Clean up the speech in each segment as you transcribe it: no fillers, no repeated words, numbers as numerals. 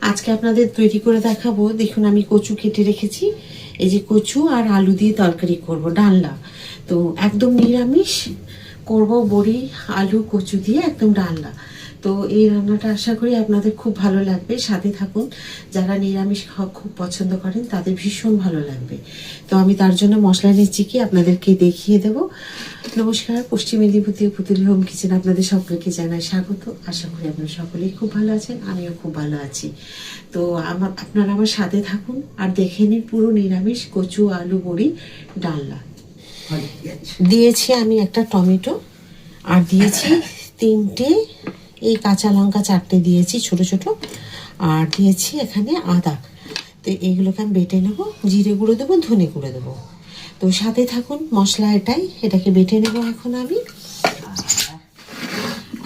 আজকে আপনাদের তৈরি করে দেখাবো। দেখুন আমি কচু কেটে রেখেছি, এই যে কচু আর আলু দিয়ে তরকারি করব, ডালনা। তো একদম নিরামিষ করব, বড়ি আলু কচু দিয়ে একদম ডালনা। তো এই রান্নাটা আশা করি আপনাদের খুব ভালো লাগবে, সাথে থাকুন। যারা নিরামিষ খাওয়া খুব পছন্দ করেন তাদের ভীষণ ভালো লাগবে। তো আমি তার জন্য মশলা নিচ্ছি, কি আপনাদেরকে দেখিয়ে দেব। নমস্কার, পশ্চিম মেদিনীপুর থেকে পুতুলি হোম কিচেন আপনাদের সকলকে জানাই স্বাগত। আশা করি আপনারা সকলেই খুব ভালো আছেন, আমিও খুব ভালো আছি। তো আপনারা আমার সাথে থাকুন আর দেখে নিন পুরো নিরামিষ কচু আলু বড়ি ডালনা। দিয়েছি আমি একটা টমেটো, আর দিয়েছি তিনটে এই কাঁচা লঙ্কা, চারটে দিয়েছি ছোট ছোট, আর দিয়েছি এখানে আদা। তো এইগুলোকে আমি বেটে নেবো, জিরে গুঁড়ো দেবো, ধনে গুঁড়ো দেবো। তো সাথে থাকুন, মশলা এটাকে বেটে নেবো এখন আমি।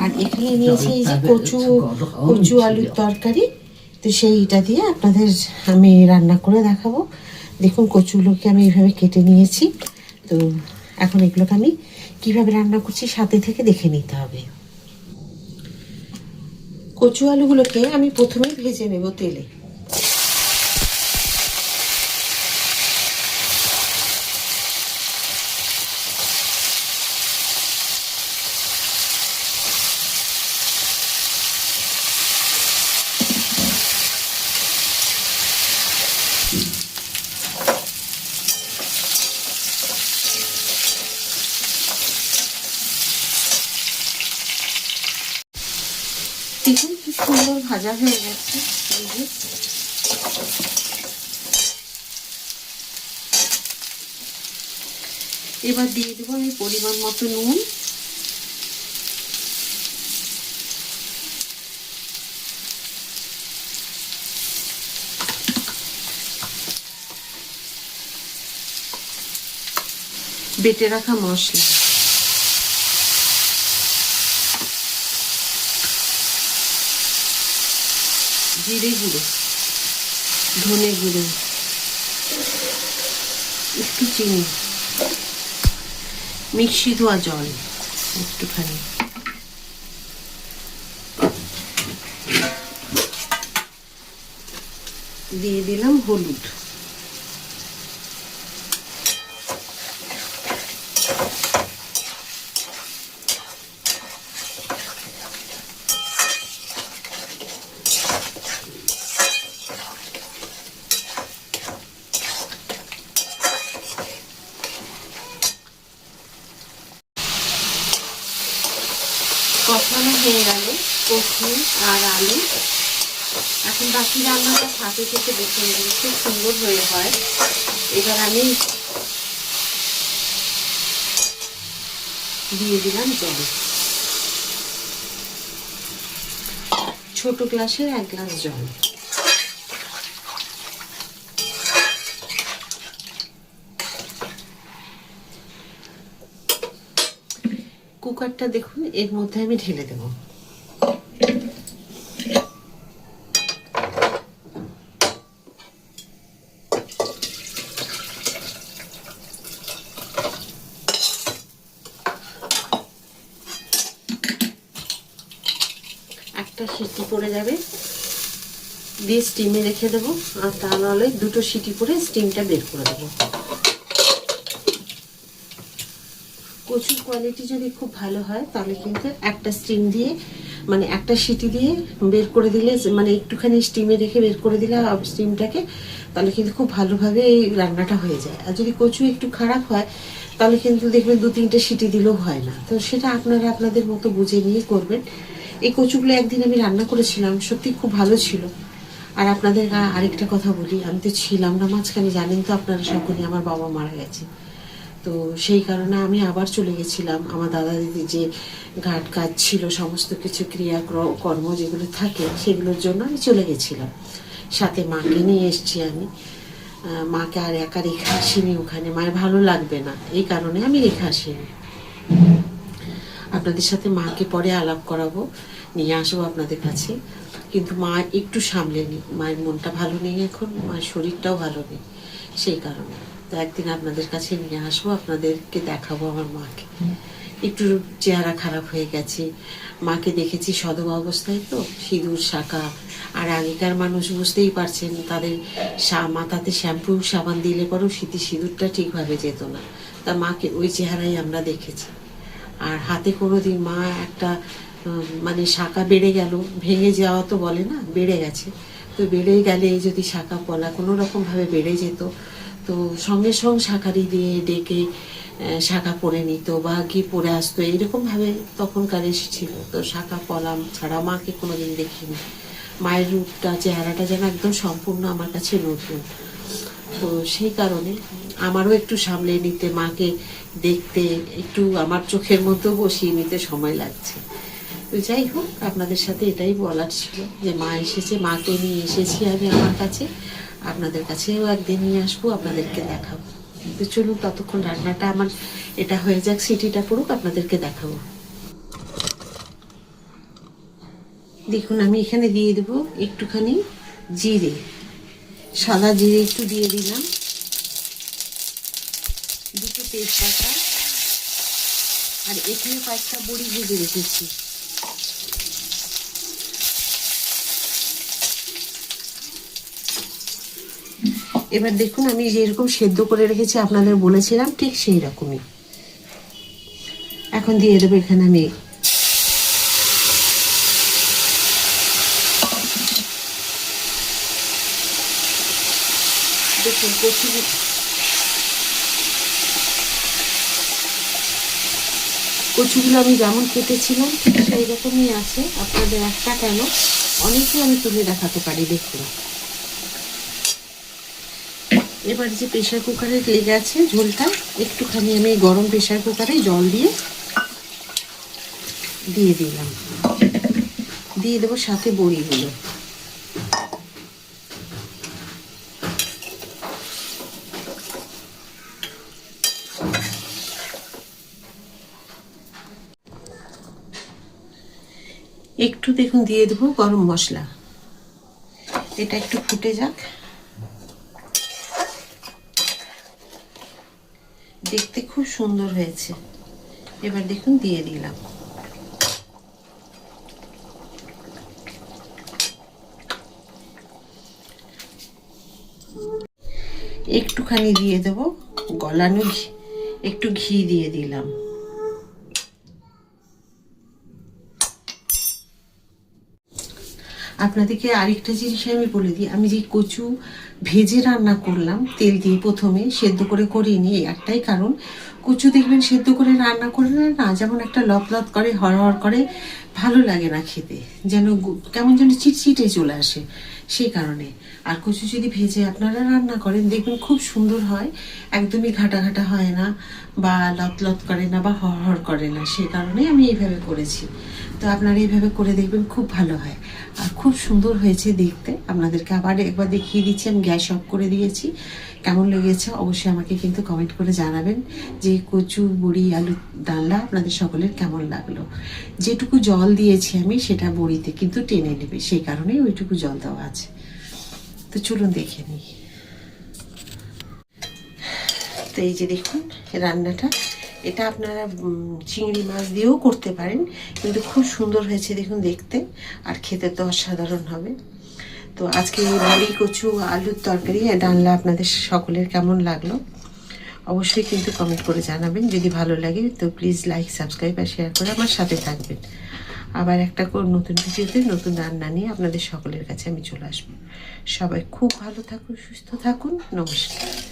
আর এখানে নিয়েছি এই যে কচু আলুর তরকারি। তো সেইটা দিয়ে আপনাদের আমি রান্না করে দেখাবো। দেখুন কচুগুলোকে আমি এইভাবে কেটে নিয়েছি। তো এখন এগুলোকে আমি কিভাবে রান্না করছি সাথে থেকে দেখে নিতে হবে। কচু আলুগুলোকে আমি প্রথমে ভেজে নেব তেলে। দেখুন কি সুন্দর ভাজা হয়ে গেছে। এবার দিয়ে দেবো আমি পরিমাণ মতো নুন, বেটে রাখা মশলা, জিরে গুঁড়ো, ধনে গুঁড়ো, একটু চিনি, মিক্সি ধোয়া জল একটুখানি, দিয়ে দিলাম হলুদ। কষানো হয়ে গেল কচু আর আলু। এখন বাকি রান্নাটা সাথে থেকে দেখে নেব, খুব সুন্দর হয়ে হয়। এবার আমি দিয়ে দিলাম জল, ছোট গ্লাসের 1 গ্লাস জল। কুকারটা দেখুন, এর মধ্যে আমি ঢেলে দেব। একটা সিটি পড়ে যাবে, দিয়ে স্টিমে রেখে দেবো, আর তা নাহলে 2টো সিটি পরে স্টিমটা বের করে দেবো। কচুর কোয়ালিটি যদি খুব ভালো হয় তাহলে কিন্তু একটা স্টিম দিয়ে, মানে একটা সিটি দিয়ে বের করে দিলে, মানে একটুখানি স্টিমে রেখে বের করে দিলে স্টিমটাকে, তাহলে কিন্তু খুব ভালোভাবে এই রান্নাটা হয়ে যায়। আর যদি কচু একটু খারাপ হয় তাহলে কিন্তু দেখবেন 2-3টে সিটি দিলেও হয় না। তো সেটা আপনারা আপনাদের মতো বুঝে নিয়ে করবেন। এই কচুগুলো একদিন আমি রান্না করেছিলাম, সত্যি খুব ভালো ছিল। আর আপনাদের আরেকটা কথা বলি, আমি তো ছিলাম না মাঝখানে, জানেন তো আপনারা সকলে, আমার বাবা মারা গেছে। তো সেই কারণে আমি আবার চলে গেছিলাম। আমার দাদা দিদি যে ঘাট কাজ ছিল, সমস্ত কিছু ক্রিয়াকর্ম যেগুলো থাকে সেগুলোর জন্য আমি চলে গেছিলাম। সাথে মাকে নিয়ে এসছি আমি। মাকে আর একা রেখে আসিনি ওখানে, মায়ের ভালো লাগবে না, এই কারণে আমি রেখে আসিনি। আপনাদের সাথে মাকে পরে আলাপ করাবো, নিয়ে আসবো আপনাদের কাছে। কিন্তু মা একটু সামলে নি, মায়ের মনটা ভালো নেই এখন, মায়ের শরীরটাও ভালো নেই, সেই কারণে। তো একদিন আপনাদের কাছে নিয়ে আসবো, আপনাদেরকে দেখাবো আমার মাকে। একটু চেহারা খারাপ হয়ে গেছে, মাকে দেখেছি সদবা অবস্থায়, তো সিঁদুর শাঁখা আর আগেকার মানুষ বুঝতেই পারছেন, তাদের মাথাতে শ্যাম্পু সাবান দিলে পরেও সিঁদুরটা ঠিকভাবে যেত না। তা মাকে ওই চেহারাই আমরা দেখেছি। আর হাতে কোনোদিন মা একটা মানে শাঁখা বেড়ে গেল, ভেঙে যাওয়া তো বলে না, বেড়ে গেছে, তো বেড়ে গেলে যদি শাঁখা পলা কোনো রকমভাবে বেড়ে যেত, তো সঙ্গে সঙ্গে শাঁখারি দিয়ে ডেকে শাঁখা পরে নিত বা কি পরে আসতো, এরকমভাবে তখনকার ছিল। তো শাঁখা পলাম ছাড়া মাকে কোনোদিন দেখিনি। মায়ের রূপটা, চেহারাটা যেন একদম সম্পূর্ণ আমার কাছে নতুন। তো সেই কারণে আমারও একটু সামলে নিতে, মাকে দেখতে একটু আমার চোখের মধ্যে বসিয়ে নিতে সময় লাগছে। তো যাই হোক, আপনাদের সাথে এটাই বলার ছিল যে মা এসেছে, মাকে নিয়ে এসেছি আমি আমার কাছে, আপনাদের কাছেও একদিন নিয়ে আসবো, আপনাদেরকে দেখাবো। তো চলুন, ততক্ষণ রান্নাটা আমার এটা হয়ে যাক, সিটিটা পড়ুক, আপনাদেরকে দেখাবো। দেখুন, আমি এখানে দিয়ে দেবো একটুখানি জিরে, সাদা জিরে একটু দিয়ে দিলাম, দুটো তেজপাতা, আর এখানে কয়েকটা বড়ি ভেজে রেখেছি। এবার দেখুন, আমি যেরকম সেদ্ধ করে রেখেছি আপনাদের বলেছিলাম, ঠিক সেই রকমই। এখন দিয়ে দেবো এখানে আমি দেখুন কচুগুলো আমি যেমন কেটেছিলাম ঠিক সেই রকমই আছে। আপনাদের একটা কেন, অনেকেই আমি তুলে দেখাতে পারি। দেখুন, এবার যে প্রেশার কুকারে লেগে আছে ঝোলটা, একটুখানি আমি গরম প্রেশার কুকারে জল দিয়ে দিলাম, দিয়ে দেবো সাথে বড়িগুলো। একটু দেখুন দিয়ে দেবো গরম মশলা, এটা একটু ফুটে যাক। দেখতে খুব সুন্দর হয়েছে। এবার দেখুন দিয়ে দিলাম। একটুখানি দিয়ে দেবো গলানো ঘি, একটু ঘি দিয়ে দিলাম। আপনাদেরকে আরেকটা জিনিস আমি বলে দিই, আমি যে কচু ভেজে রান্না করলাম তেল দিয়ে, প্রথমে সেদ্ধ করে করিনি, একটাই কারণ, কচু দেখবেন সেদ্ধ করে রান্না করলে না যেমন একটা লত করে, হড়হড় করে, ভালো লাগে না খেতে, যেন কেমন যেন চিটচিটে চলে আসে, সেই কারণে। আর কচু যদি ভেজে আপনারা রান্না করেন দেখবেন খুব সুন্দর হয়, একদমই ঘাটা ঘাটা হয় না, বা লত করে না, বা হড়হড় করে না, সেই কারণে আমি এইভাবে করেছি। তো আপনারা এইভাবে করে দেখবেন, খুব ভালো হয় আর খুব সুন্দর হয়েছে দেখতে। আপনাদেরকে আবার একবার দেখিয়ে দিচ্ছি, আমি গ্যাস অফ করে দিয়েছি। কেমন লেগেছে অবশ্যই আমাকে কিন্তু কমেন্ট করে জানাবেন যে কচু বড়ি আলু ডালনা আপনাদের সকলের কেমন লাগলো। যেটুকু জল দিয়েছি আমি সেটা বড়িতে কিন্তু টেনে নেবে, সেই কারণেই ওইটুকু জল দেওয়া আছে। তো চলুন দেখে নিই। তো এই যে দেখুন রান্নাটা, এটা আপনারা চিংড়ি মাছ দিয়েও করতে পারেন, কিন্তু খুব সুন্দর হয়েছে দেখুন দেখতে, আর খেতে তো অসাধারণ হবে। তো আজকে এই বড়ি কচু আলুর তরকারি ডালনা আপনাদের সকলের কেমন লাগলো অবশ্যই কিন্তু কমেন্ট করে জানাবেন। যদি ভালো লাগে তো প্লিজ লাইক, সাবস্ক্রাইব আর শেয়ার করে আমার সাথে থাকবেন। আবার একটা নতুন ভিডিওতে নতুন রান্না নিয়ে আপনাদের সকলের কাছে আমি চলে আসবো। সবাই খুব ভালো থাকুন, সুস্থ থাকুন, নমস্কার।